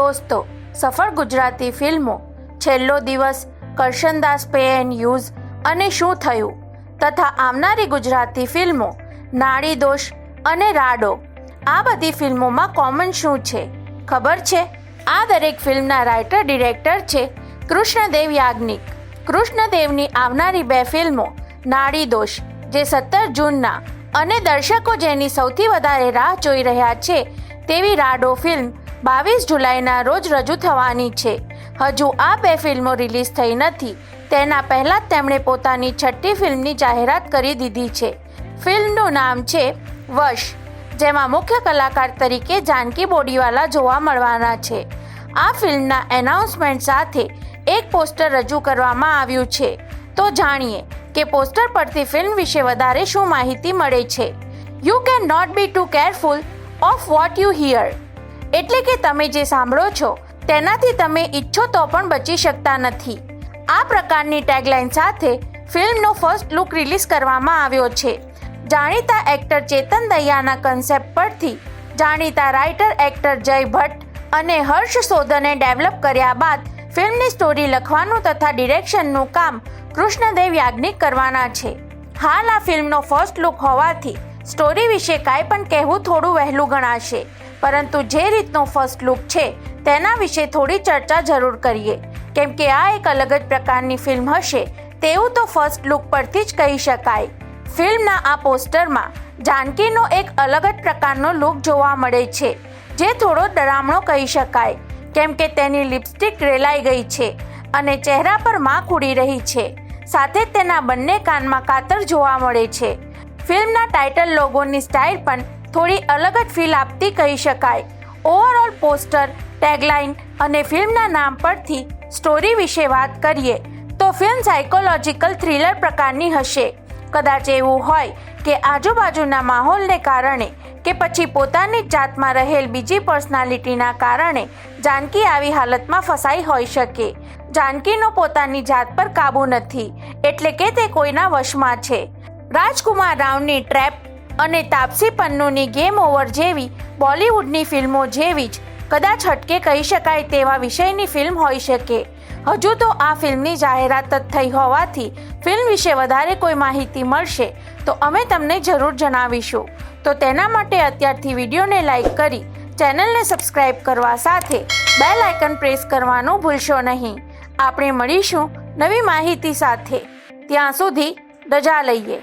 દોસ્તો, સફળ ગુજરાતી ફિલ્મો છેલ્લો દિવસ, કરશનદાસ પે એન્ડ યુઝ અને શું થયું તથા આવનારી ગુજરાતી ફિલ્મો નાડી દોષ અને રાડો, આ બધી ફિલ્મોમાં કોમન શું છે ખબર છે? આ દરેક ફિલ્મના રાઇટર ડિરેક્ટર છે કૃષ્ણદેવ યાજ્ઞિક. કૃષ્ણદેવની આવનારી 2 ફિલ્મો નાડી દોષ જે 17 જૂનના અને દર્શકો જેની સૌથી વધારે રાહ જોઈ રહ્યા છે તેવી રાડો ફિલ્મ 22 જુલાઈના રોજ રજૂ થવાની છે. હજુ આ 2 ફિલ્મો રિલીઝ થઈ નથી. તેના પહેલાં જ તેમણે પોતાની 6ઠ્ઠી ફિલ્મની જાહેરાત કરી દીધી છે. ફિલ્મનું નામ છે વશ, જેમાં મુખ્ય કલાકાર તરીકે જાનકી બોડીવાલા જોવા મળવાના છે. આ ફિલ્મના એનાઉન્સમેન્ટ સાથે એક પોસ્ટર રજૂ કરવામાં આવ્યું છે. તો જાણીએ કે પોસ્ટર પરથી ફિલ્મ વિશે વધારે શું માહિતી મળે છે. You can not be too careful of what you hear, એટલે કે તમે જે સાંભળો છો તેનાથી તમે ઈચ્છો તો પણ બચી શકતા નથી. આ પ્રકારની ટેગલાઇન સાથે ફિલ્મનો ફર્સ્ટ લુક રિલીઝ કરવામાં આવ્યો છે. જાણીતા એક્ટર ચેતન દહિયાના કન્સેપ્ટ પરથી જાણીતા રાઇટર એક્ટર જય ભટ્ટ અને હર્ષ સોધને ડેવલપ કર્યા બાદ ફિલ્મની સ્ટોરી લખવાનું તથા ડિરેક્શનનું કામ કૃષ્ણદેવ યાજ્ઞિક કરવાના છે. હાલ આ ફિલ્મનો ફર્સ્ટ લુક હોવાથી સ્ટોરી વિશે કાંઈ પણ કહેવું થોડું વહેલું ગણાશે, પરંતુ જે રીતનો ફર્સ્ટ લુક છે તેના વિશે થોડી ચર્ચા જરૂર કરીએ, કેમ કે આ એક અલગ જ પ્રકારની ફિલ્મ હશે તેવું તો ફર્સ્ટ લુક પરથી જ કહી શકાય. ફિલ્મના આ પોસ્ટરમાં જાનકીનો એક અલગ જ પ્રકારનો લુક જોવા મળે છે, જે થોડો ડરામણો કહી શકાય, કેમ કે તેની લિપસ્ટિક રેલાઈ ગઈ છે અને ચહેરા પર માખ ઉડી રહી છે. સાથે જ તેના બંને કાનમાં કાતર જોવા મળે છે. ફિલ્મના ટાઇટલ લોગોની સ્ટાઇલ પણ થોડી અલગ જ ફીલ આપતી કહી શકાય. ઓવરઓલ પોસ્ટર, ટેગલાઇન અને ફિલ્મના નામ પરથી સ્ટોરી વિશે વાત કરીએ તો ફિલ્મ સાયકોલોજીકલ થ્રિલર પ્રકારની હશે. કદાચ એવું હોય કે આજુબાજુના માહોલને કારણે કે પછી પોતાની જ જાતમાં રહેલ બીજી પર્સનાલિટીના કારણે જાનકી આવી હાલતમાં ફસાઈ હોઈ શકે. જાનકીનો પોતાની જાત પર કાબૂ નથી, એટલે કે તે કોઈના વશમાં છે. રાજકુમાર રાવની ટ્રેપ અને તાપસી પન્નુની ગેમ ઓવર જેવી બોલિવૂડની ફિલ્મો જેવી જ કદાચ હટકે કહી શકાય તેવા વિષયની ફિલ્મ હોઈ શકે. હજુ તો આ ફિલ્મની જાહેરાત જ થઈ હોવાથી ફિલ્મ વિશે વધારે કોઈ માહિતી મળશે તો અમે તમને જરૂર જણાવીશું. તો તેના માટે અત્યારથી વિડીયોને લાઈક કરી ચેનલને સબસ્ક્રાઈબ કરવા સાથે બેલ આઇકન પ્રેસ કરવાનું ભૂલશો નહીં. આપણે મળીશું નવી માહિતી સાથે. ત્યાં સુધી રજા લઈએ.